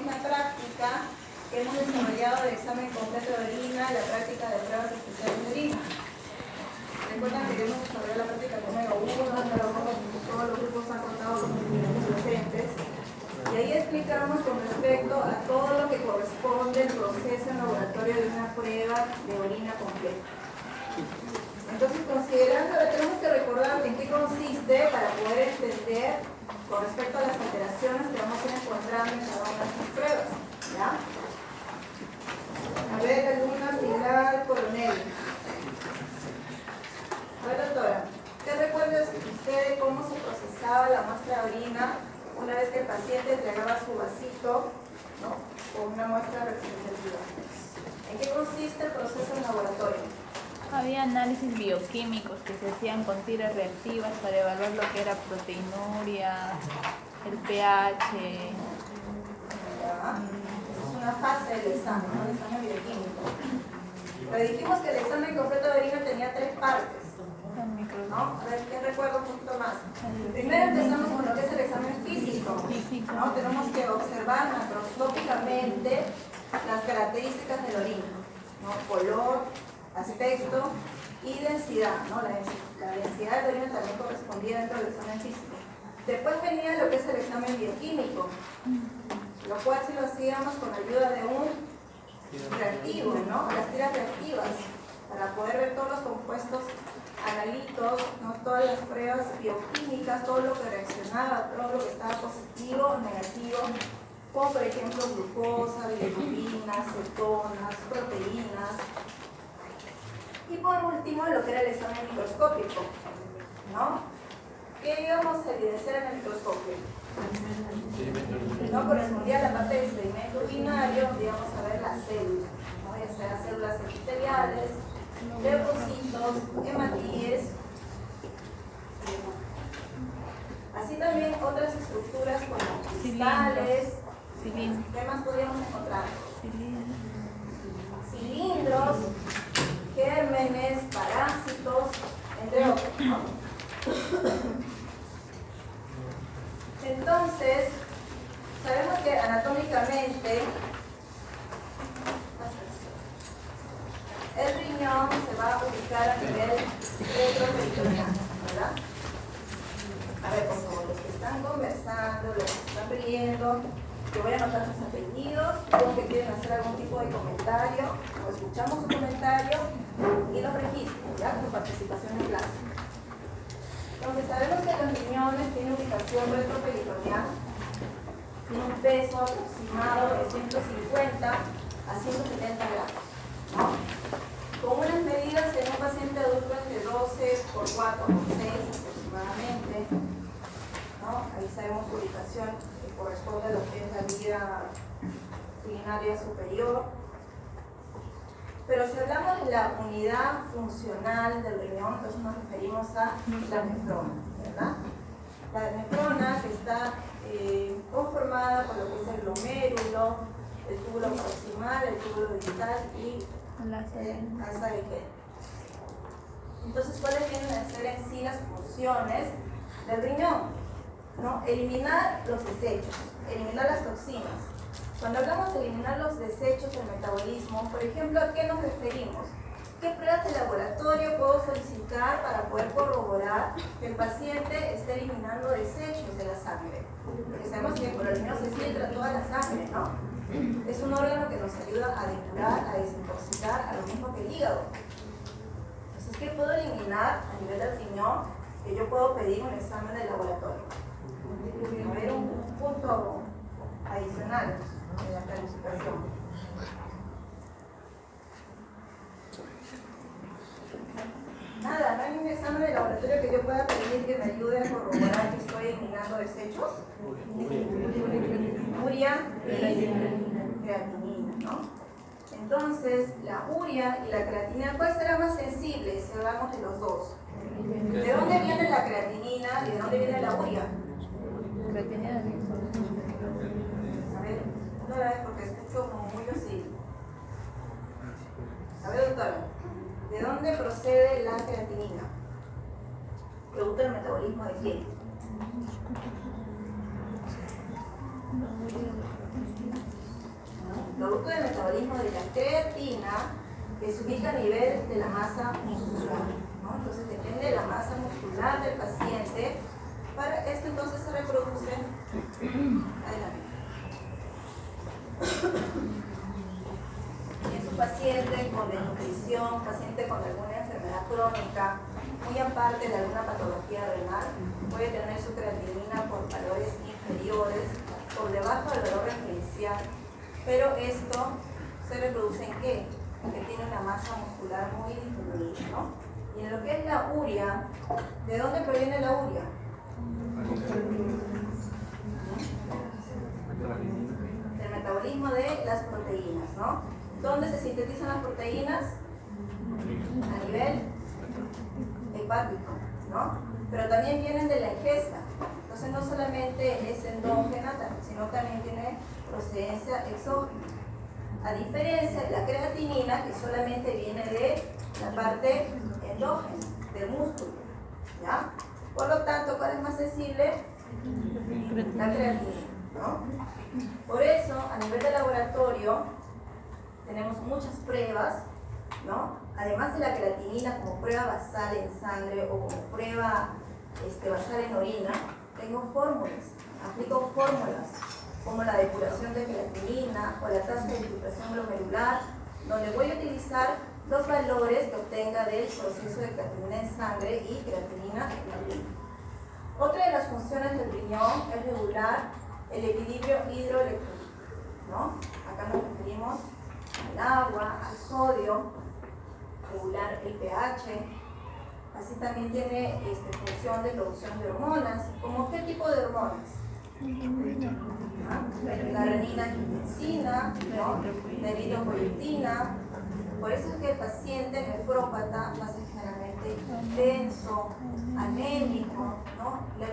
misma práctica que hemos desarrollado el examen completo de orina, la práctica de pruebas especiales de orina. Recuerdan que hemos desarrollado la práctica número 1, todos los grupos han contado con los docentes. Y ahí explicamos con respecto a todo lo que corresponde al proceso en laboratorio de una prueba de orina completa. Entonces, considerando, tenemos que recordar en qué consiste para poder entender con respecto a las alteraciones que vamos a ir encontrando en cada una de estas pruebas. ¿Ya? A ver, alumna Pilar Coronel. A ver, doctora, ¿qué recuerda usted de cómo se procesaba la muestra de orina una vez que el paciente entregaba su vasito, ¿no?, con una muestra representativa? ¿En qué consiste el proceso en laboratorio? Había análisis bioquímicos que se hacían con tiras reactivas para evaluar lo que era proteinuria, el pH. Ya. Es una fase del examen, ¿no? El examen bioquímico. Pero dijimos que el examen completo de orina tenía 3 partes, ¿no? A ver, ¿quién recuerda un poquito más? Primero empezamos con lo que es el examen físico, ¿no? Tenemos que observar macroscópicamente las características de la orina, ¿no? Color, aspecto y densidad, ¿no? La densidad de la orina también correspondía dentro del examen físico. Después venía lo que es el examen bioquímico, lo cual si lo hacíamos con ayuda de un reactivo, ¿no? Las tiras reactivas, para poder ver todos los compuestos analitos, ¿no? Todas las pruebas bioquímicas, todo lo que reaccionaba, todo lo que estaba positivo o negativo, como por ejemplo glucosa, bilirrubinas, cetonas, proteínas. Y por último, lo que era el examen microscópico, ¿no? ¿Qué íbamos a evidenciar en el microscopio? No correspondía a la parte del sedimento urinario, íbamos a ver las células, ¿no? Ya sea células epiteliales, leucocitos, hematíes, así también otras estructuras como cristales. ¿Qué más podríamos encontrar? Cilindros, gérmenes, parásitos, entre otros, ¿no? Entonces, sabemos que anatómicamente el riñón se va a ubicar a nivel retroperitoneal, ¿verdad? A ver, por favor, los que están conversando, los que están riendo, que voy a anotar sus apellidos, los que quieren hacer algún tipo de comentario, o escuchamos su comentario y los registro, ¿ya? Con participación en clase. Entonces, sabemos que los riñones tienen ubicación retroperitoneal, tiene un peso aproximado de 150 a 170 gramos, ¿no? Con unas medidas en un paciente adulto entre 12 por 4 por 6 aproximadamente, ¿no? Ahí sabemos su ubicación que corresponde a lo que es la vía urinaria superior. Pero si hablamos de la unidad funcional del riñón, entonces nos referimos a la nefrona, ¿verdad? La nefrona que está conformada por lo que es el glomérulo, el túbulo proximal, el túbulo vital y la asa de Henle. Entonces, ¿cuáles vienen a ser en sí las funciones del riñón? ¿No? Eliminar los desechos, eliminar las toxinas. Cuando hablamos de eliminar los desechos del metabolismo, por ejemplo, ¿a qué nos referimos? ¿Qué pruebas de laboratorio puedo solicitar para poder corroborar que el paciente esté eliminando desechos de la sangre? Porque sabemos que por el riñón se filtra toda la sangre, ¿no? Es un órgano que nos ayuda a depurar, a desintoxicar, a lo mismo que el hígado. Entonces, ¿qué puedo eliminar a nivel del riñón? Que yo puedo pedir un examen de laboratorio. A ver, un punto adicional en la calificación. Nada, no hay un examen de laboratorio que yo pueda pedir que me ayude a corroborar que estoy eliminando desechos. Urea y creatinina, ¿no? Entonces, la urea y la creatinina, ¿cuál será más sensible si hablamos de los dos? ¿De dónde viene la creatinina y de dónde viene la urea? Creatinina. A ver, otra vez porque escucho como muy así. A ver, doctora, ¿de dónde procede la creatinina? Producto del metabolismo de quién? producto del metabolismo de la creatina, que se ubica a nivel de la masa muscular, ¿no? Entonces depende de la masa muscular del paciente. Para esto entonces se reproduce. Adelante. Es un paciente con desnutrición, paciente con alguna enfermedad crónica, muy aparte de alguna patología renal, puede tener su creatinina por valores inferiores, por debajo del valor referencial, pero esto se reproduce en qué? Que tiene una masa muscular muy disminuida, ¿no? Y en lo que es la urea, ¿de dónde proviene la urea? Del metabolismo de las proteínas, ¿no? ¿Dónde se sintetizan las proteínas? A nivel hepático, ¿no? Pero también vienen de la ingesta. Entonces no solamente es endógena, sino también tiene procedencia exógena. A diferencia de la creatinina, que solamente viene de la parte endógena, del músculo, ¿ya? Por lo tanto, ¿cuál es más sensible? La creatinina, ¿no? Por eso, a nivel de laboratorio, tenemos muchas pruebas, ¿no? Además de la creatinina como prueba basal en sangre o como prueba basal en orina, tengo fórmulas, aplico fórmulas como la depuración de creatinina o la tasa de filtración glomerular, donde voy a utilizar dos valores que obtenga del proceso de creatinina en sangre y creatinina en orina. Otra de las funciones del riñón es regular el equilibrio hidroelectrólico, ¿no? Acá nos referimos al agua, al sodio, regular el pH. Así también tiene función de producción de hormonas. ¿Cómo qué tipo de hormonas? La renina-angiotensina, ¿no? La eritropoyetina. Por eso es que el paciente nefrópata va a ser generalmente intenso, anémico, ¿no? La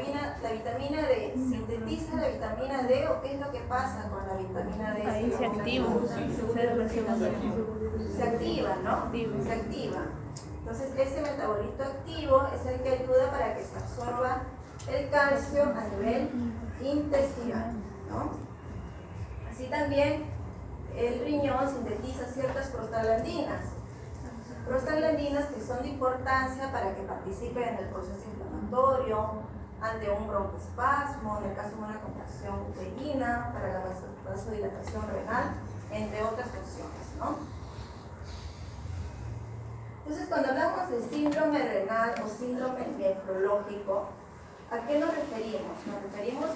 vitamina D, ¿sintetiza la vitamina D o qué es lo que pasa con la vitamina D? Ahí se activa. Se activa, ¿no? Se activa. Entonces ese metabolito activo es el que ayuda para que se absorba el calcio a nivel intestinal, ¿no? Así también el riñón sintetiza ciertas prostaglandinas. Prostaglandinas que son de importancia para que participen en el proceso inflamatorio, ante un broncoespasmo, en el caso de una contracción uterina, para la vasodilatación renal, entre otras funciones, ¿no? Entonces, cuando hablamos de síndrome renal o síndrome nefrológico, ¿a qué nos referimos? Nos referimos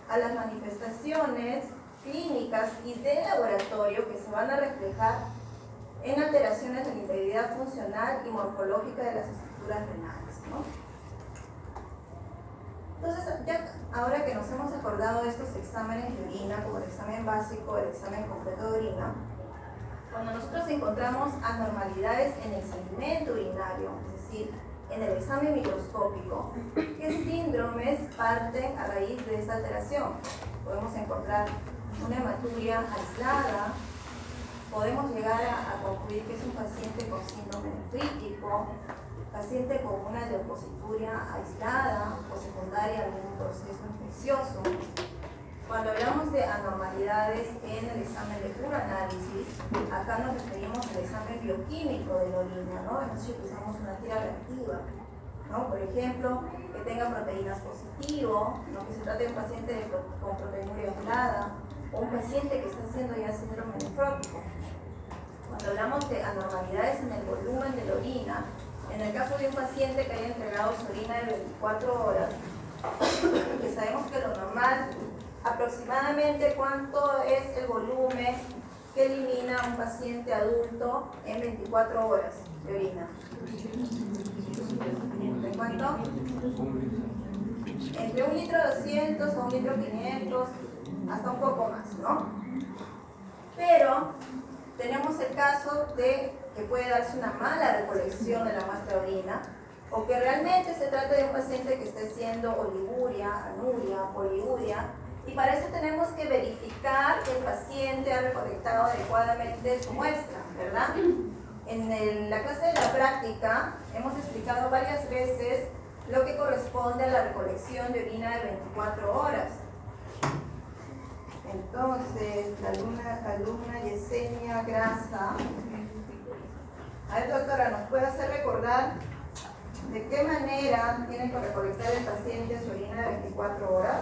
a las manifestaciones clínicas y de laboratorio que se van a reflejar en alteraciones de la integridad funcional y morfológica de las estructuras renales, ¿no? Entonces, ya ahora que nos hemos acordado de estos exámenes de orina, como el examen básico, el examen completo de orina, cuando nosotros encontramos anormalidades en el sedimento urinario, es decir, en el examen microscópico, ¿qué síndromes parten a raíz de esta alteración? Podemos encontrar una hematuria aislada, podemos llegar a concluir que es un paciente con síndrome nefrítico, paciente con una leucocituria aislada o secundaria a algún proceso infeccioso. Cuando hablamos de anormalidades en el examen de uroanálisis, acá nos referimos al examen bioquímico de la orina, ¿no? Hemos dicho que usamos una tira reactiva, ¿no? Por ejemplo, que tenga proteínas positivo, ¿no? Que se trate de un paciente con proteinuria aislada, o un paciente que está haciendo ya síndrome nefrótico. Cuando hablamos de anormalidades en el volumen de la orina, en el caso de un paciente que haya entregado su orina de 24 horas, que sabemos que lo normal, aproximadamente cuánto es el volumen que elimina un paciente adulto en 24 horas de orina. ¿De cuánto? Entre 1,2 litros a 1,500 litros, hasta un poco más, ¿no? Pero tenemos el caso de que puede darse una mala recolección de la muestra de orina, o que realmente se trata de un paciente que esté haciendo oliguria, anuria, poliuria, y para eso tenemos que verificar que el paciente ha recolectado adecuadamente su muestra, ¿verdad? En la clase de la práctica hemos explicado varias veces lo que corresponde a la recolección de orina de 24 horas. Entonces, la alumna Yesenia Grasa. A ver, doctora, ¿nos puede hacer recordar de qué manera tiene que recolectar el paciente su orina de 24 horas?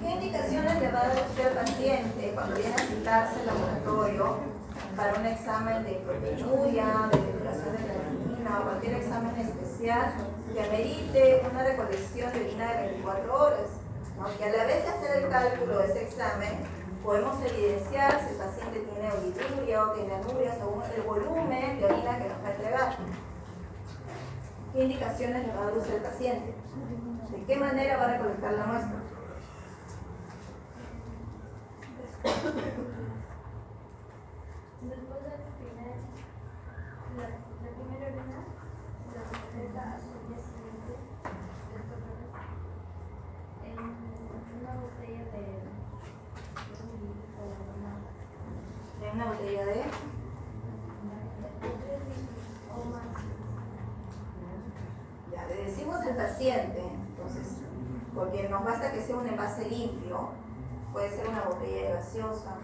¿Qué indicaciones le va a dar usted al paciente cuando viene a citarse al laboratorio para un examen de proteinuria, de depuración de la orina o cualquier examen especial que amerite una recolección de orina de 24 horas? ¿No? Y a la vez de hacer el cálculo de ese examen, podemos evidenciar si el paciente tiene oliduria o tiene anuria según el volumen de orina que nos va a entregar. ¿Qué indicaciones le va a dar usted al paciente? ¿De qué manera va a recolectar la muestra? Después de tener la primera orina, la recolecta hasta el día siguiente, en una botella de un litro ¿De una botella de? 3 litros o más. Ya, le decimos al paciente, entonces, porque nos basta que sea un envase limpio, puede ser una botella de gaseosa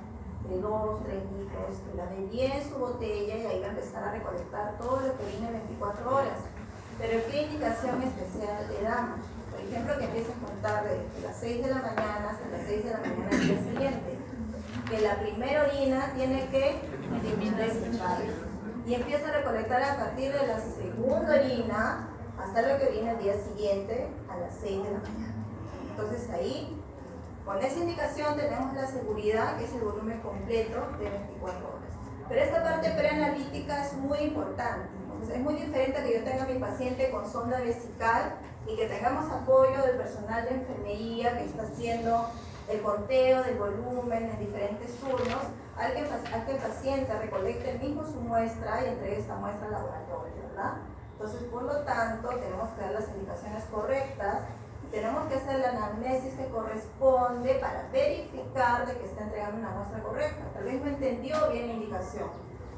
de 2, 3 litros, que la dé bien su botella y ahí va a empezar a recolectar todo lo que viene 24 horas. Pero ¿qué indicación especial le damos? Por ejemplo, que empiece a contar de las 6 de la mañana hasta las 6 de la mañana del día siguiente. Que la primera orina tiene que desechar. Y empieza a recolectar a partir de la segunda orina hasta lo que viene el día siguiente a las 6 de la mañana. Entonces ahí, con esa indicación tenemos la seguridad que es el volumen completo de 24 horas. Pero esta parte preanalítica es muy importante. Entonces, es muy diferente a que yo tenga a mi paciente con sonda vesical y que tengamos apoyo del personal de enfermería que está haciendo el conteo del volumen en diferentes turnos, al que el paciente recolecte el mismo su muestra y entregue esta muestra al laboratorio, ¿verdad? Entonces, por lo tanto, tenemos que dar las indicaciones correctas. Tenemos que hacer la anamnesis que corresponde para verificar de que está entregando una muestra correcta. Tal vez no entendió bien la indicación.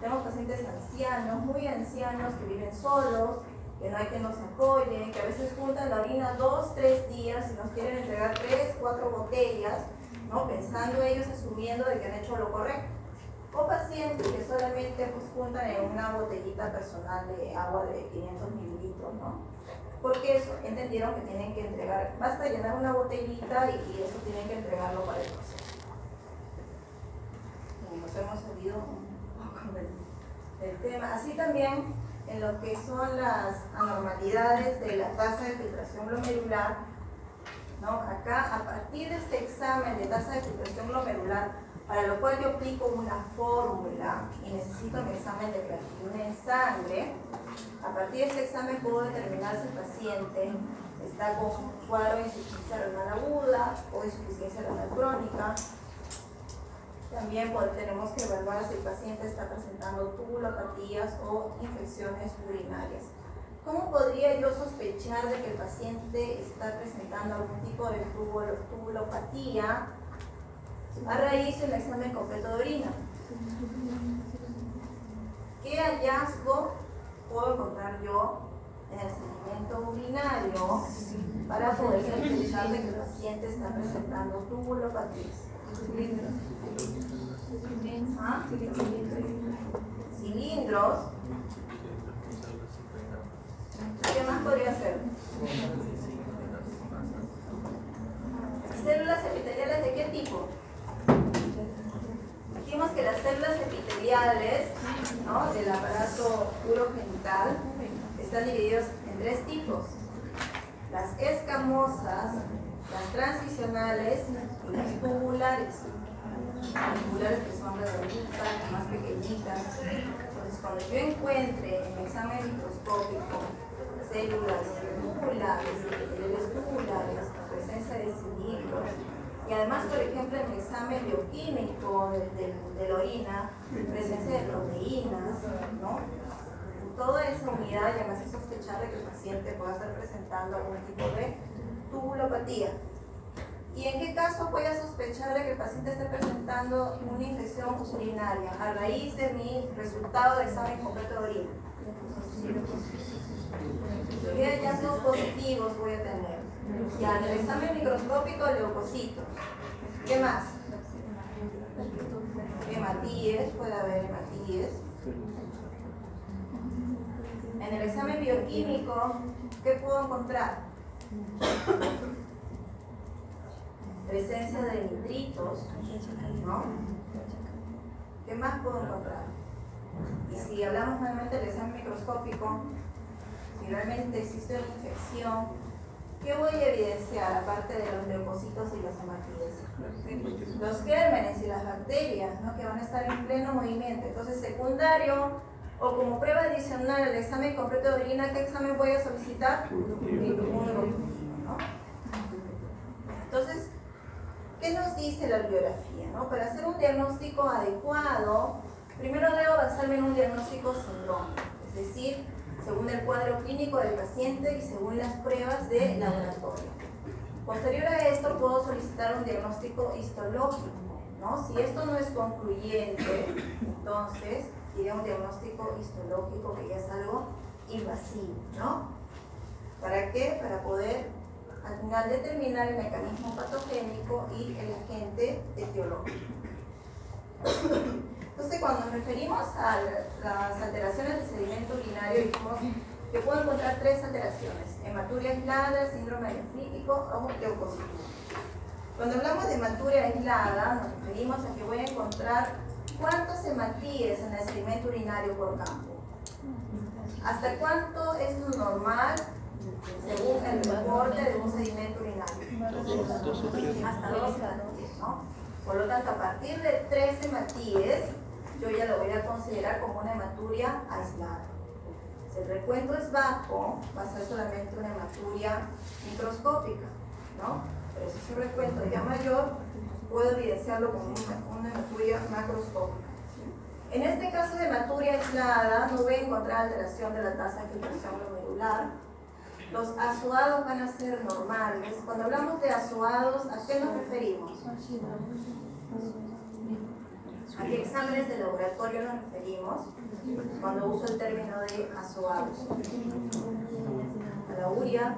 Tenemos pacientes ancianos, muy ancianos, que viven solos, que no hay quien nos apoye, que a veces juntan la orina 2, 3 días y nos quieren entregar 3, 4 botellas, ¿no? Pensando ellos, asumiendo de que han hecho lo correcto. O pacientes que solamente pues, juntan en una botellita personal de agua de 500 mililitros, ¿no? Porque eso entendieron que tienen que entregar, basta llenar una botellita y eso tienen que entregarlo para el proceso. Nos hemos salido un poco del tema. Así también, en lo que son las anormalidades de la tasa de filtración glomerular, ¿no? Acá, a partir de este examen de tasa de filtración glomerular, para lo cual yo aplico una fórmula y necesito un examen de creatinina en sangre, a partir de este examen puedo determinar si el paciente está con un cuadro de insuficiencia renal aguda o insuficiencia renal crónica. También tenemos que evaluar si el paciente está presentando tubulopatías o infecciones urinarias. ¿Cómo podría yo sospechar de que el paciente está presentando algún tipo de tubulopatía? A raíz del examen completo de orina. ¿Qué hallazgo puedo encontrar yo en el sedimento urinario para poder sospechar de que el paciente está presentando tubulopatías? ¿Ah? Cilindros. ¿Qué más podría ser? ¿Células epiteliales de qué tipo? Dijimos que las células epiteliales, ¿no?, del aparato urogenital están divididas en 3 tipos: las escamosas, las transicionales y las tubulares. Las tubulares que son redonditas, más pequeñitas. Entonces, cuando yo encuentre en el examen microscópico células tubulares, epiteliales tubulares, la presencia de cilindros, y además, por ejemplo, en el examen bioquímico de la orina, presencia de proteínas, ¿no? Toda esa unidad ya me hace sospechar de que el paciente pueda estar presentando algún tipo de tubulopatía. ¿Y en qué caso voy a sospechar de que el paciente esté presentando una infección urinaria a raíz de mi resultado de examen completo de orina? Si hay hallazgos positivos voy a tener. Ya, en el examen microscópico, leucocitos. ¿Qué más? Hematíes, puede haber hematíes. En el examen bioquímico, ¿qué puedo encontrar? Presencia de nitritos, ¿no? ¿Qué más puedo encontrar? Y si hablamos nuevamente del examen microscópico, si realmente existe una infección, ¿qué voy a evidenciar aparte de los leucocitos y los hematíes? Los gérmenes y las bacterias, ¿no? Que van a estar en pleno movimiento. Entonces, secundario o como prueba adicional al examen completo de orina, ¿qué examen voy a solicitar? ¿No? Entonces, ¿qué nos dice la bibliografía? ¿No? Para hacer un diagnóstico adecuado, primero debo basarme en un diagnóstico sindrómico, es decir, según el cuadro clínico del paciente y según las pruebas de laboratorio. Posterior a esto, puedo solicitar un diagnóstico histológico, ¿no? Si esto no es concluyente, entonces iría un diagnóstico histológico, que ya es algo invasivo, ¿no? ¿Para qué? Para poder al final determinar el mecanismo patogénico y el agente etiológico. Entonces, cuando nos referimos a las alteraciones del sedimento urinario, dijimos que puedo encontrar tres alteraciones: hematuria aislada, síndrome nefrítico o leucocitis. Cuando hablamos de hematuria aislada, nos referimos a que voy a encontrar cuántos hematíes en el sedimento urinario por campo. ¿Hasta cuánto es lo normal según el reporte de un sedimento urinario? Hasta 2 hematíes, ¿no? Por lo tanto, a partir de 3 hematíes, yo ya lo voy a considerar como una hematuria aislada. Si el recuento es bajo, va a ser solamente una hematuria microscópica, ¿no? Pero si es un recuento ya mayor, puedo evidenciarlo como una hematuria macroscópica. En este caso de hematuria aislada, no voy a encontrar alteración de la tasa de filtración glomerular. Los azoados van a ser normales. Cuando hablamos de azoados, ¿a qué nos referimos? ¿A qué exámenes de laboratorio nos referimos cuando uso el término de azoados? A la urea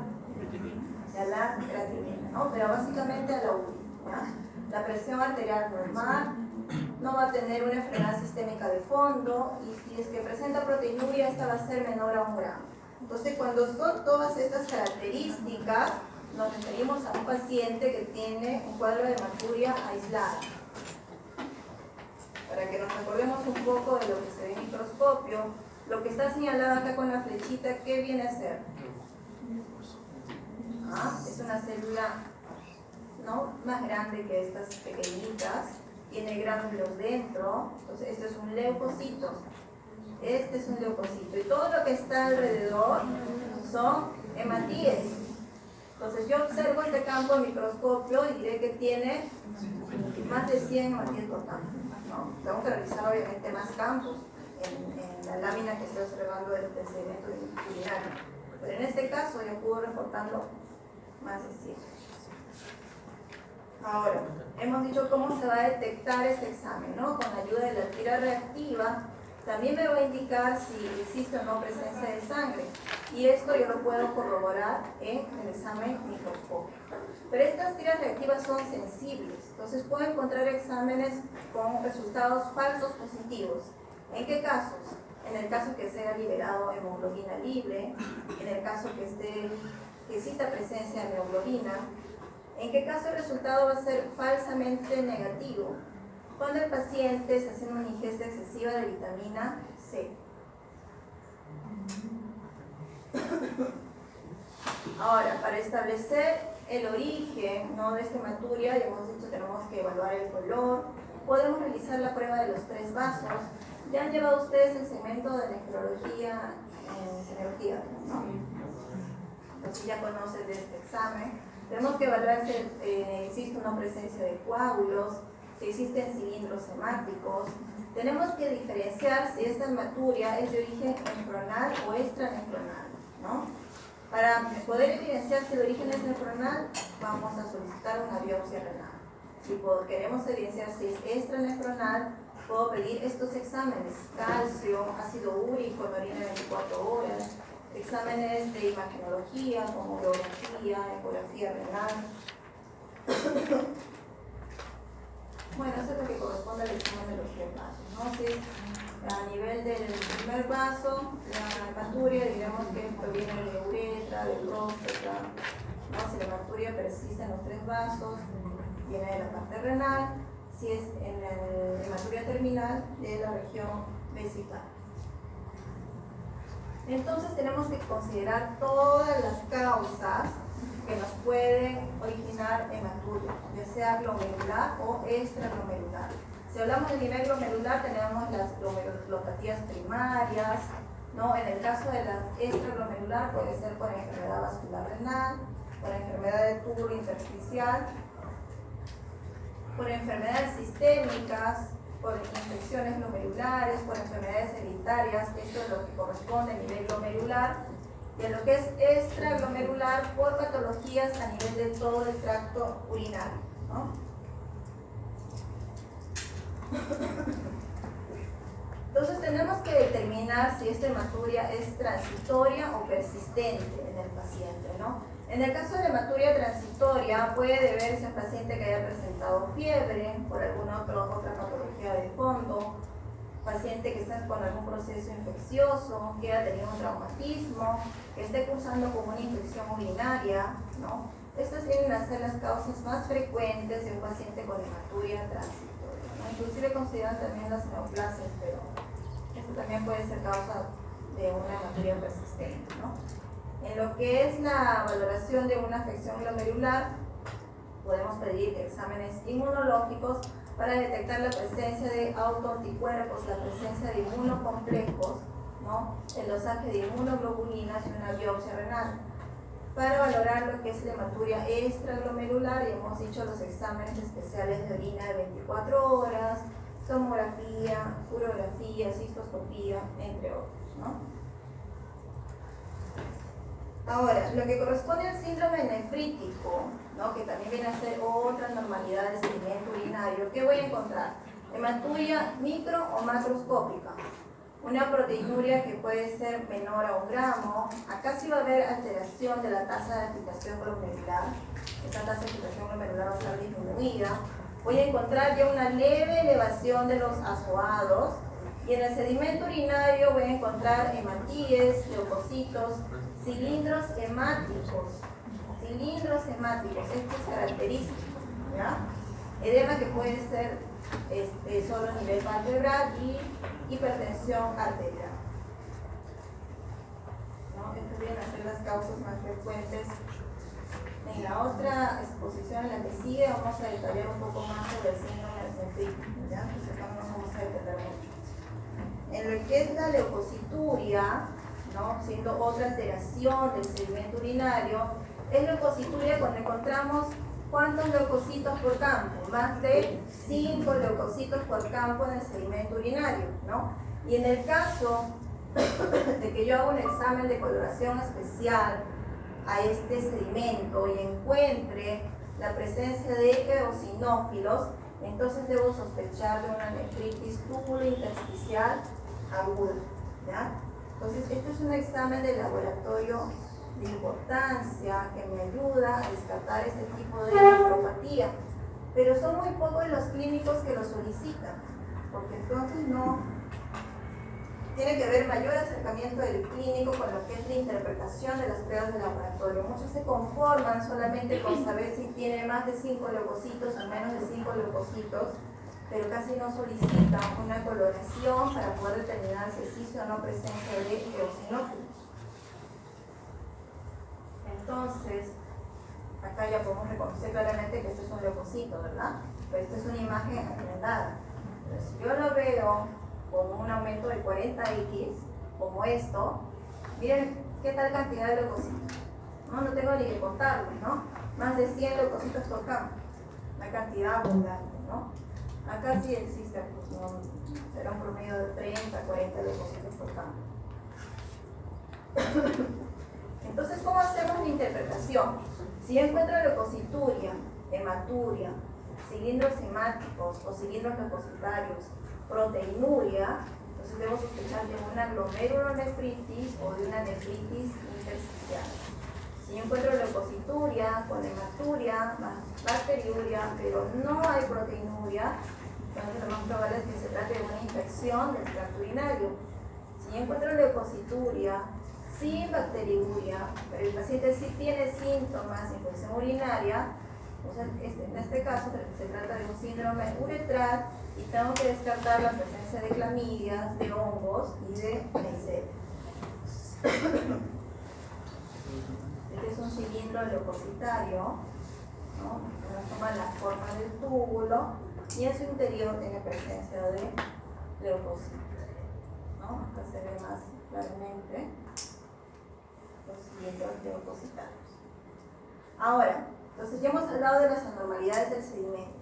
y a la creatinina, ¿no? Pero básicamente a la urea, ¿ya? La presión arterial normal, no va a tener una enfermedad sistémica de fondo, y si es que presenta proteinuria, esta va a ser menor a 1 gramo. Entonces, cuando son todas estas características, nos referimos a un paciente que tiene un cuadro de hematuria aislada. Para que nos recordemos un poco de lo que se ve en microscopio, lo que está señalado acá con la flechita, ¿qué viene a ser? Es una célula, ¿no?, más grande que estas pequeñitas, tiene gránulos dentro. Entonces, esto es un leucocito. Este es un leucocito. Y todo lo que está alrededor son hematíes. Entonces, yo observo este campo en microscopio y diré que tiene más de 100 hematíes por campo, ¿no? Tengo que revisar obviamente más campos en la lámina que estoy observando del sedimento urinario. Pero en este caso yo puedo reportarlo más de 100. Ahora, hemos dicho cómo se va a detectar este examen, ¿no? Con la ayuda de la tira reactiva. También me va a indicar si existe o no presencia de sangre. Y esto yo lo puedo corroborar en el examen microscópico. Pero estas tiras reactivas son sensibles. Entonces puedo encontrar exámenes con resultados falsos positivos. ¿En qué casos? En el caso que sea liberado hemoglobina libre, en el caso que exista presencia de hemoglobina. ¿En qué caso el resultado va a ser falsamente negativo? Cuando el paciente está haciendo una ingesta excesiva de vitamina C. Ahora, para establecer el origen, ¿no?, de esta hematuria, ya hemos dicho que tenemos que evaluar el color. Podemos realizar la prueba de los 3 vasos. Ya han llevado ustedes el segmento de nefrología en semiología, ¿no? Entonces ya conocen de este examen. Tenemos que evaluar si existe una presencia de coágulos, si existen cilindros hemáticos. Tenemos que diferenciar si esta hematuria es de origen nefronal o extranefronal, ¿no? Para poder evidenciar si el origen es nefronal, vamos a solicitar una biopsia renal. Si queremos evidenciar si es extranefronal, puedo pedir estos exámenes: calcio, ácido úrico en orina de 24 horas, exámenes de imagenología, como tomografía, ecografía renal. Bueno, eso es lo que corresponde al examen de los 3 vasos, ¿no? Si a nivel del primer vaso, la hematuria, digamos que proviene de la uretra, de próstata, ¿no? Si la hematuria persiste en los 3 vasos, viene de la parte renal. Si es en la hematuria terminal, de la región vesical. Entonces tenemos que considerar todas las causas que nos pueden originar hematuria, ya sea glomerular o extraglomerular. Si hablamos de nivel glomerular, tenemos las glomerulopatías primarias, ¿no? En el caso de la extraglomerular puede ser por enfermedad vascular renal, por enfermedad de túbulo intersticial, por enfermedades sistémicas, por infecciones glomerulares, por enfermedades hereditarias. Esto es lo que corresponde a nivel glomerular. Y en lo que es extraglomerular, por patologías a nivel de todo el tracto urinario, ¿no? Entonces tenemos que determinar si esta hematuria es transitoria o persistente en el paciente, ¿no? En el caso de la hematuria transitoria puede deberse a un paciente que haya presentado fiebre por alguna otra patología de fondo, paciente que está con algún proceso infeccioso, que haya tenido un traumatismo, que esté cursando con una infección urinaria, ¿no? Estas vienen a ser las causas más frecuentes de un paciente con hematuria transitoria, ¿no? Inclusive consideran también las neoplasias, pero esto también puede ser causa de una hematuria persistente, ¿no? En lo que es la valoración de una afección glomerular, podemos pedir exámenes inmunológicos para detectar la presencia de autoanticuerpos, la presencia de inmunocomplejos, ¿no? El dosaje de inmunoglobulinas y una biopsia renal. Para valorar lo que es la hematuria extraglomerular, y hemos dicho los exámenes especiales de orina de 24 horas, tomografía, urografía, cistoscopía, entre otros, ¿no? Ahora, lo que corresponde al síndrome nefrítico, ¿no? Que también viene a ser otra normalidad del sedimento urinario, ¿qué voy a encontrar? Hematuria micro o macroscópica, una proteinuria que puede ser menor a 1 gramo. Acá sí va a haber alteración de la tasa de filtración glomerular, esta tasa de filtración glomerular va a estar disminuida. Voy a encontrar ya una leve elevación de los azoados, y en el sedimento urinario voy a encontrar hematíes, leucocitos, cilindros hemáticos. Cilindros hemáticos, esto es característico, ¿ya? Edema que puede ser solo a nivel vertebral y hipertensión arterial, ¿no? Estas vienen a ser las causas más frecuentes. En la otra exposición, en la que sigue, vamos a detallar un poco más sobre el síndrome nefrítico, ¿ya? Pues acá no nos vamos a detallar mucho. En lo que es la leucocituria, ¿no? Siendo otra alteración del sedimento urinario, es leucocituria cuando encontramos ¿cuántos leucocitos por campo? Más de 5 leucocitos por campo en el sedimento urinario, ¿no? Y en el caso de que yo haga un examen de coloración especial a este sedimento y encuentre la presencia de eosinófilos, entonces debo sospechar de una nefritis túbulo-intersticial aguda, ¿ya? Entonces, este es un examen de laboratorio de importancia que me ayuda a descartar este tipo de nefropatía, pero son muy pocos los clínicos que lo solicitan, porque entonces no tiene que haber mayor acercamiento del clínico con lo que es la interpretación de las pruebas de laboratorio. Muchos se conforman solamente con saber si tiene más de 5 leucocitos o menos de 5 leucocitos, pero casi no solicitan una coloración para poder determinar si existe o no presencia de eosinófilos. Entonces, acá ya podemos reconocer claramente que esto es un leucocito, ¿verdad? Pero esta es una imagen agrandada. Pero si yo lo veo con un aumento de 40x, como esto, miren qué tal cantidad de leucocitos. No tengo ni que contarlo, ¿no? Más de 100 leucocitos por campo, una cantidad abundante, ¿no? Acá sí existe, pues, ¿no? Será un promedio de 30, 40 leucocitos por campo. Entonces, ¿cómo hacemos la interpretación? Si yo encuentro leucocituria, hematuria, cilindros hemáticos o cilindros leucocitarios, proteinuria, Entonces debo sospechar de una glomerulonefritis o de una nefritis intersticial. Si yo encuentro leucocituria con hematuria, bacteriuria, pero no hay proteinuria, entonces lo más probable es que se trate de una infección del tracto urinario. Si yo encuentro leucocituria sin bacteriuria, pero el paciente sí tiene síntomas de infección urinaria, en este caso se trata de un síndrome uretral y tengo que descartar la presencia de clamidias, de hongos y de Neisseria. Este es un cilindro leucocitario, ¿no? Toma la forma del túbulo y en su interior tiene presencia de leucocitos, ¿no? Acá se ve más claramente los cilindros leucocitarios. Ahora, entonces ya hemos hablado de las anormalidades del sedimento.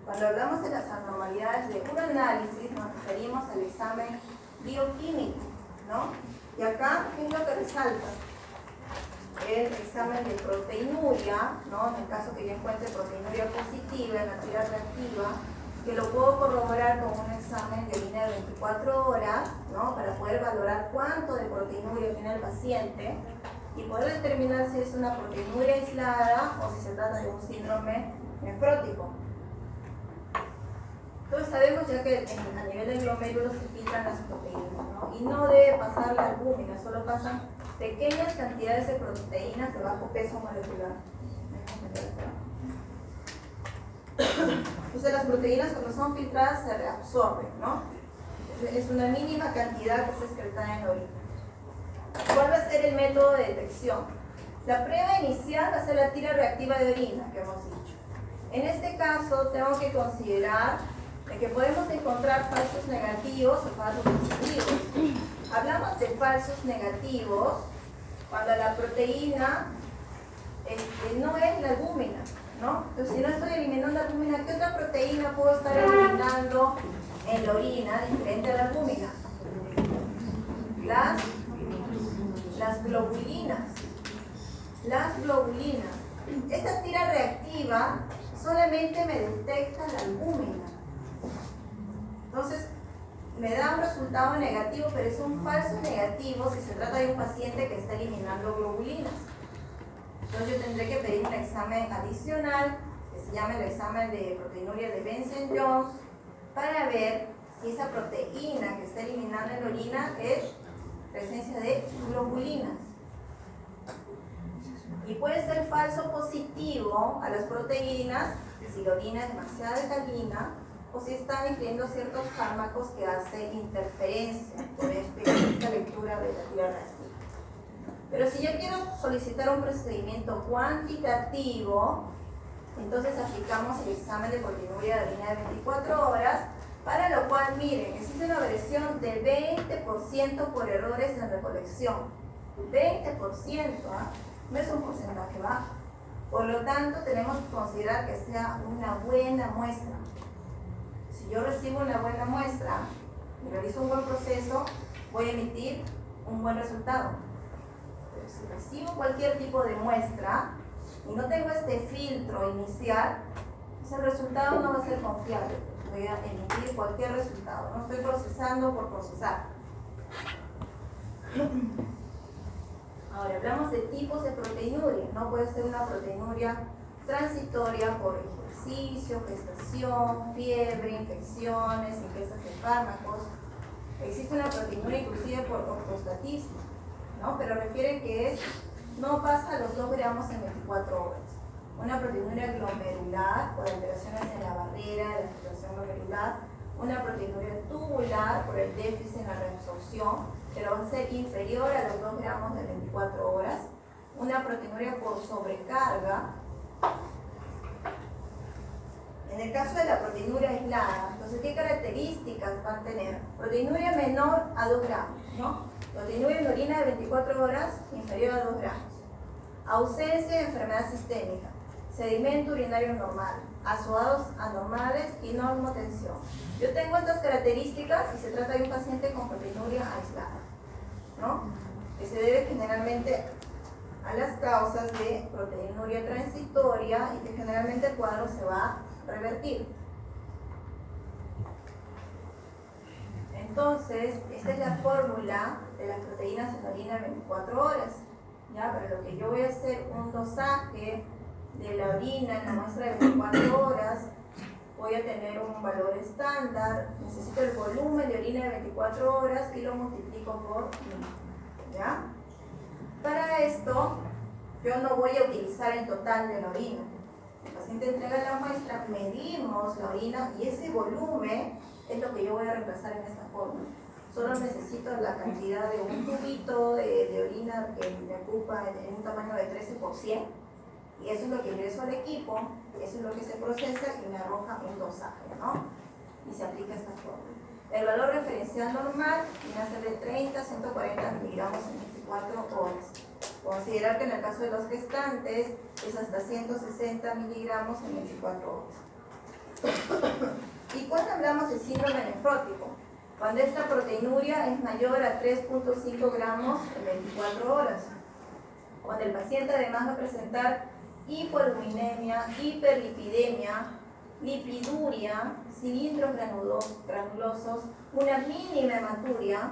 Cuando hablamos de las anormalidades de un análisis, nos referimos al examen bioquímico, ¿no? Y acá, ¿qué es lo que resalta? El examen de proteinuria, ¿no? En el caso que yo encuentre proteinuria positiva en la tira reactiva, que lo puedo corroborar con un examen de orina de 24 horas, ¿no? Para poder valorar cuánto de proteinuria tiene el paciente y poder determinar si es una proteinuria aislada o si se trata de un síndrome nefrótico. Entonces sabemos ya que a nivel del glomérulo se filtran las proteínas, ¿no? Y no debe pasar la albúmina, solo pasan pequeñas cantidades de proteínas de bajo peso molecular. Entonces las proteínas cuando son filtradas se reabsorben, ¿no? Es una mínima cantidad que se excreta en la orina. ¿Cuál va a ser el método de detección? La prueba inicial va a ser la tira reactiva de orina, que hemos dicho. En este caso tengo que considerar que podemos encontrar falsos negativos o falsos positivos. Hablamos de falsos negativos cuando la proteína no es la albúmina, ¿no? Entonces, si no estoy eliminando la albúmina, ¿qué otra proteína puedo estar eliminando en la orina diferente a la albúmina? Las globulinas. Las globulinas. Esta tira reactiva solamente me detecta la albúmina. Entonces, me da un resultado negativo, pero es un falso negativo si se trata de un paciente que está eliminando globulinas. Entonces, yo tendré que pedir un examen adicional, que se llama el examen de proteinuria de Benson-Jones, para ver si esa proteína que está eliminando en la orina es presencia de globulinas. Y puede ser falso positivo a las proteínas si la orina es demasiado alcalina o si están incluyendo ciertos fármacos que hacen interferencia con esta lectura de la tira reactiva. Pero si yo quiero solicitar un procedimiento cuantitativo, entonces aplicamos el examen de proteinuria de orina de 24 horas, para lo cual, miren, existe una variación de 20% por errores en recolección. 20%, no es un porcentaje bajo. Por lo tanto, tenemos que considerar que sea una buena muestra. Si yo recibo una buena muestra y realizo un buen proceso, voy a emitir un buen resultado. Pero si recibo cualquier tipo de muestra y no tengo este filtro inicial, ese resultado no va a ser confiable. Voy a emitir cualquier resultado. No estoy procesando por procesar. Ahora, hablamos de tipos de proteinuria. No puede ser una proteinuria transitoria por ejercicio, gestación, fiebre, infecciones, ingestas de fármacos. Existe una proteinuria inclusive por ortostatismo, ¿no? Pero refiere que no pasa los 2 gramos en 24 horas. Una proteinuria glomerular por alteraciones en la barrera de la filtración glomerular, una proteinuria tubular por el déficit en la reabsorción, pero va a ser inferior a los 2 gramos de 24 horas, una proteinuria por sobrecarga. En el caso de la proteinuria aislada, entonces, ¿qué características van a tener? Proteinuria menor a 2 gramos, ¿no? Proteinuria en orina de 24 horas inferior a 2 gramos. Ausencia de enfermedad sistémica, sedimento urinario normal, azoados anormales y normotensión. Yo tengo estas características y se trata de un paciente con proteinuria aislada, ¿no? Que se debe generalmente a las causas de proteinuria transitoria y que generalmente el cuadro se va a revertir. Entonces, esta es la fórmula de las proteínas en orina en 24 horas. ¿Ya? Para lo que yo voy a hacer un dosaje de la orina en la muestra de 24 horas, voy a tener un valor estándar, necesito el volumen de orina de 24 horas y lo multiplico por 1000. ¿Ya? Para esto, yo no voy a utilizar el total de la orina. El paciente entrega la muestra, medimos la orina y ese volumen es lo que yo voy a reemplazar en esta fórmula. Solo necesito la cantidad de un tubito de orina que me ocupa en un tamaño de 13 por 100 y eso es lo que ingreso al equipo, eso es lo que se procesa y me arroja un dosaje, ¿no? Y se aplica esta fórmula. El valor referencial normal viene a ser de 30 a 140 miligramos en 24 horas. Considerar que en el caso de los gestantes es hasta 160 miligramos en 24 horas. ¿Y cuando hablamos de síndrome nefrótico? Cuando esta proteinuria es mayor a 3.5 gramos en 24 horas. Cuando el paciente además va a presentar hipoalbuminemia, hiperlipidemia, lipiduria, cilindros granulosos, una mínima hematuria,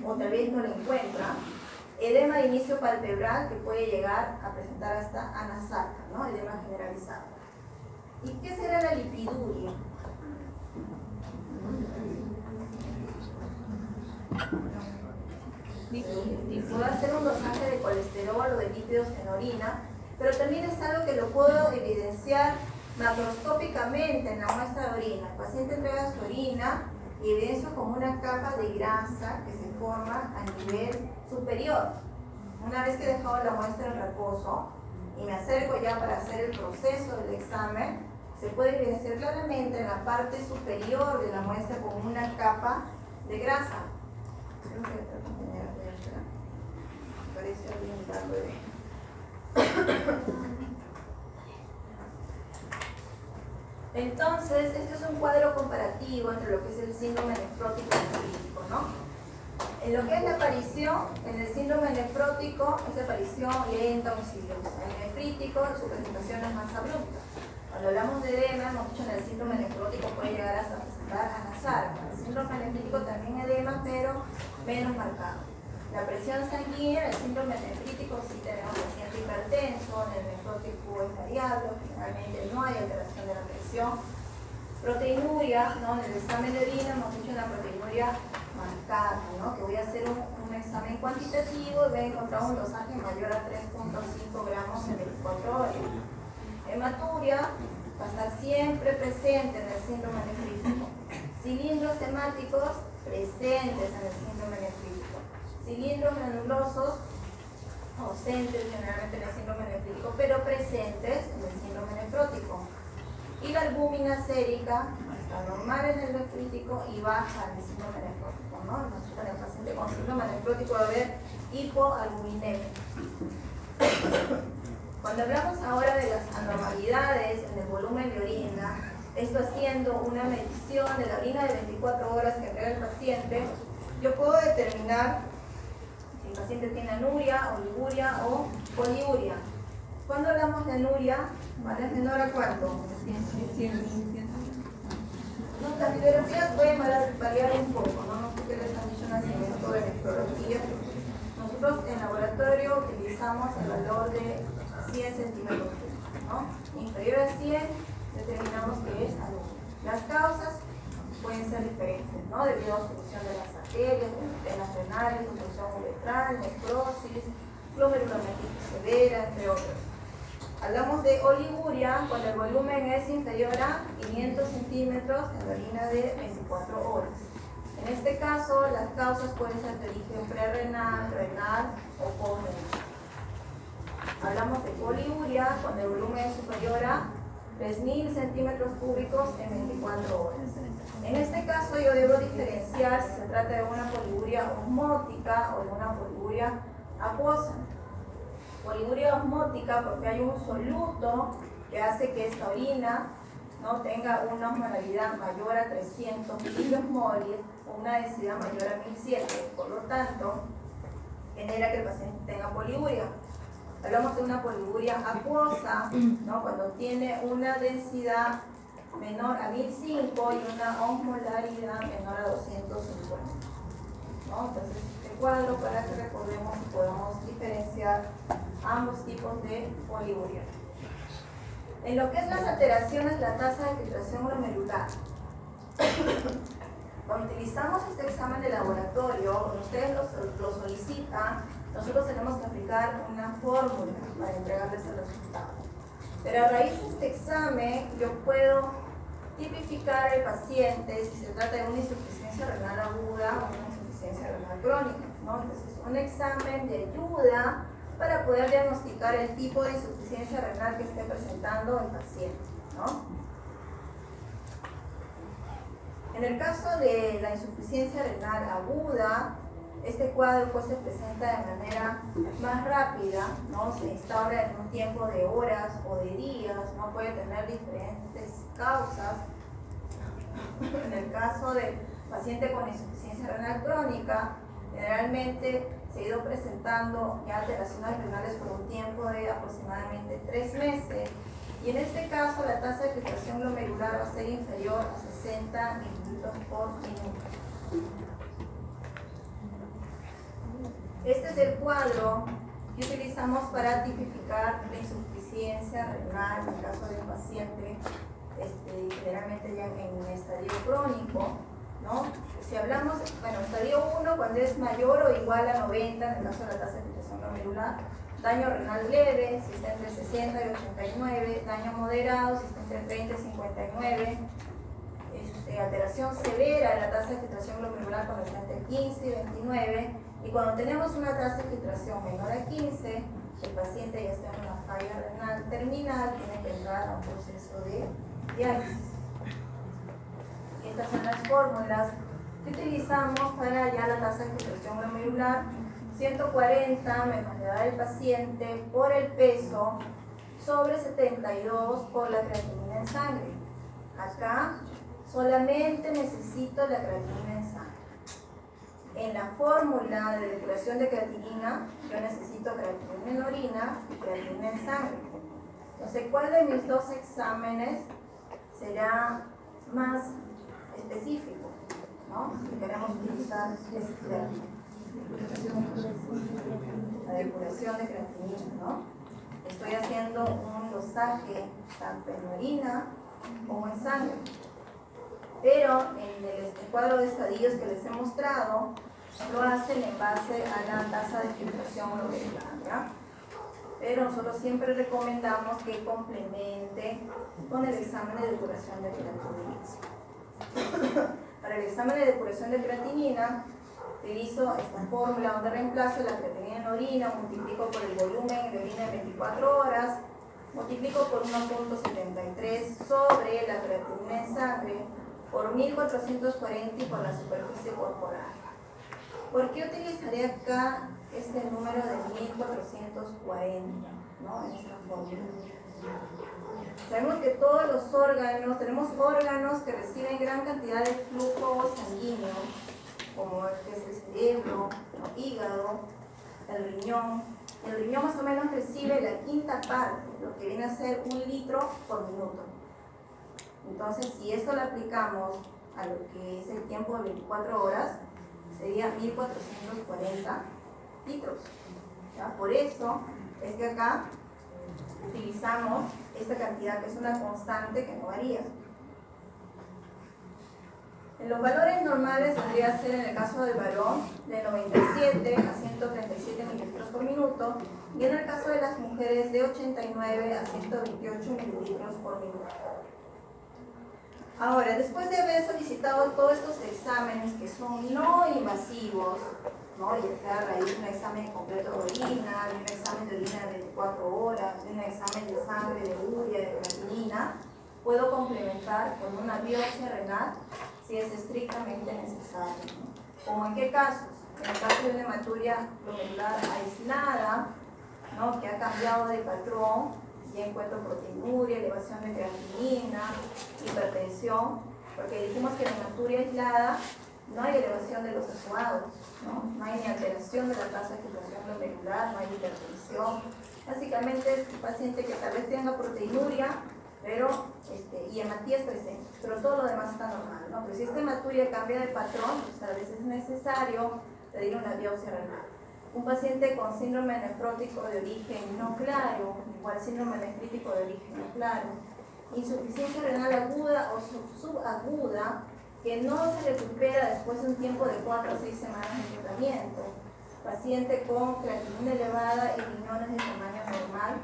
o tal vez no lo encuentra, edema de inicio palpebral que puede llegar a presentar hasta anasarca, ¿no? Edema generalizado. ¿Y qué será la lipiduria? Y puedo hacer un dosaje de colesterol o de lípidos en orina, pero también es algo que lo puedo evidenciar macroscópicamente en la muestra de orina. El paciente entrega su orina y evidencio como una capa de grasa que se forma a nivel superior. Una vez que he dejado la muestra en reposo y me acerco ya para hacer el proceso del examen, se puede evidenciar claramente en la parte superior de la muestra como una capa de grasa. Creo que esta compañera puede entrar. Parece alguien dando de... Entonces, este es un cuadro comparativo entre lo que es el síndrome nefrótico y nefrítico, ¿no? En lo que es la aparición, en el síndrome nefrótico es aparición lenta o insidiosa. En el nefrítico su presentación es más abrupta. Cuando hablamos de edema, hemos dicho en el síndrome nefrótico puede llegar hasta presentar anasarca. En el síndrome nefrítico también edema, pero menos marcado. La presión sanguínea, en el síndrome nefrítico sí tenemos paciente hipertenso, en el nefrótico es variable, generalmente no hay alteración de la presión. Proteinuria, ¿no? En el examen de orina hemos dicho una proteinuria marcada, ¿no? Que voy a hacer un examen cuantitativo y voy a encontrar un dosaje mayor a 3.5 gramos en 24 horas. Hematuria va a estar siempre presente en el síndrome nefrítico. Cilindros hemáticos presentes en el síndrome nefrítico. Cilindros granulosos ausentes generalmente en el síndrome nefrítico, pero presentes en el síndrome nefrótico. Y la albúmina sérica está normal en el nefrítico y baja en el síndrome nefrótico, ¿no? En el paciente con síndrome nefrótico va a haber hipoalbuminemia. Cuando hablamos ahora de las anormalidades en el volumen de orina, esto haciendo una medición de la orina de 24 horas que entrega el paciente, yo puedo determinar si el paciente tiene anuria, oliguria o poliuria. Cuando hablamos de anuria, ¿vale? ¿Es menor a cuánto? No, las bibliografías pueden variar un poco, ¿no? No sé qué les han dicho en nacimiento de nefrología. Nosotros en laboratorio utilizamos el valor de 100 centímetros cúbicos, ¿no? Inferior a 100 determinamos que es anuria. Las causas pueden ser diferentes, ¿no? Debido a obstrucción de las arterias, venas renales, obstrucción uretral, necrosis, glomerulonefritis severa, entre otros. Hablamos de oliguria cuando el volumen es inferior a 500 centímetros en la orina de 24 horas. En este caso, las causas pueden ser de origen prerrenal, renal o postrenal. Hablamos de poliuria cuando el volumen es superior a 3.000 centímetros cúbicos en 24 horas. En este caso, yo debo diferenciar si se trata de una poliuria osmótica o de una poliuria acuosa. Poliuria osmótica porque hay un soluto que hace que esta orina no tenga una osmolaridad mayor a 300 miliosmoles o una densidad mayor a 1007, por lo tanto genera que el paciente tenga poliuria. Hablamos de una poliuria acuosa, ¿no? Cuando tiene una densidad menor a 1005 y una osmolaridad menor a 250. ¿No? Entonces, este cuadro para que recordemos y podamos diferenciar ambos tipos de poliuria. En lo que es las alteraciones de la tasa de filtración glomerular, cuando utilizamos este examen de laboratorio, ustedes lo solicitan, nosotros tenemos que aplicar una fórmula para entregarles el resultado. Pero a raíz de este examen, yo puedo tipificar al paciente si se trata de una insuficiencia renal aguda o una insuficiencia renal crónica, ¿no? Entonces, un examen de ayuda para poder diagnosticar el tipo de insuficiencia renal que esté presentando el paciente, ¿no? En el caso de la insuficiencia renal aguda, este cuadro pues se presenta de manera más rápida, ¿no? Se instaura en un tiempo de horas o de días, ¿no? Puede tener diferentes causas. En el caso del paciente con insuficiencia renal crónica, generalmente se ha ido presentando ya alteraciones renales por un tiempo de aproximadamente 3 meses. Y en este caso la tasa de filtración glomerular va a ser inferior a 60 mililitros por minuto. Este es el cuadro que utilizamos para tipificar la insuficiencia renal en el caso de un paciente generalmente ya en estadio crónico, ¿no? Si hablamos, bueno, estadio 1 cuando es mayor o igual a 90 en el caso de la tasa de filtración glomerular, daño renal leve, si está entre 60 y 89, daño moderado, si está entre 30 y 59, alteración severa de la tasa de filtración glomerular cuando está entre 15 y 29, y cuando tenemos una tasa de filtración menor a 15, el paciente ya está en una falla renal terminal, tiene que entrar a un proceso de diálisis. Estas son las fórmulas que utilizamos para ya la tasa de filtración glomerular. 140 menos la edad del paciente por el peso sobre 72 por la creatinina en sangre. Acá solamente necesito la creatinina en sangre. En la fórmula de depuración de creatinina, yo necesito creatinina en orina y creatinina en sangre. Entonces, ¿cuál de mis dos exámenes será más específico? ¿No? Si queremos utilizar la depuración de creatinina, ¿no? Estoy haciendo un dosaje tanto en orina como en sangre. Pero en el cuadro de estadios que les he mostrado, lo hacen en base a la tasa de filtración glomerular, ¿ya? Pero nosotros siempre recomendamos que complemente con el examen de depuración de creatinina. Para el examen de depuración de creatinina, utilizo esta fórmula donde reemplazo la creatinina en orina, multiplico por el volumen de orina en 24 horas, multiplico por 1.73 sobre la creatinina en sangre por 1440 y por la superficie corporal. ¿Por qué utilizaré acá este número de 1440, ¿no? En esta fórmula? Sabemos que todos los órganos, tenemos órganos que reciben gran cantidad de flujo sanguíneo, como el que es el cerebro, el hígado, el riñón. El riñón más o menos recibe la quinta parte, lo que viene a ser 1 litro por minuto. Entonces, si esto lo aplicamos a lo que es el tiempo de 24 horas, sería 1440 litros. ¿Ya? Por eso es que acá utilizamos esta cantidad, que es una constante que no varía. En los valores normales tendría ser, en el caso del varón, de 97 a 137 mililitros por minuto, y en el caso de las mujeres de 89 a 128 mililitros por minuto. Ahora, después de haber solicitado todos estos exámenes que son no invasivos, ¿no? Y acá a raíz de un examen completo de orina, de un examen de orina de 24 horas, de un examen de sangre, de urea, de creatinina, puedo complementar con una biopsia renal si es estrictamente necesario, ¿no? ¿Cómo en qué casos? En el caso de una hematuria glomerular aislada, ¿no? Que ha cambiado de patrón, ya encuentro proteinuria, elevación de creatinina, hipertensión, porque dijimos que en la hematuria aislada no hay elevación de los adecuados, ¿no? No hay ni alteración de la tasa de filtración glomerular, no hay hipertensión. Básicamente es un paciente que tal vez tenga proteinuria, pero, y hematía es presente, pero todo lo demás está normal, ¿no? Pero si esta hematuria cambia de patrón, pues a veces es necesario pedir una biopsia renal. Un paciente con síndrome nefrótico de origen no claro, igual síndrome nefrítico de origen no claro, insuficiencia renal aguda o subaguda, que no se recupera después de un tiempo de 4 a 6 semanas de tratamiento, paciente con creatinina elevada y riñones de tamaño normal,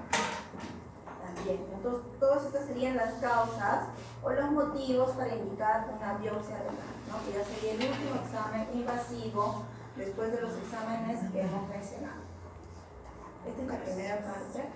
también. Entonces, todas estas serían las causas o los motivos para indicar una biopsia renal, ¿no? Que ya sería el último examen invasivo después de los exámenes que hemos mencionado. Esta es la primera parte.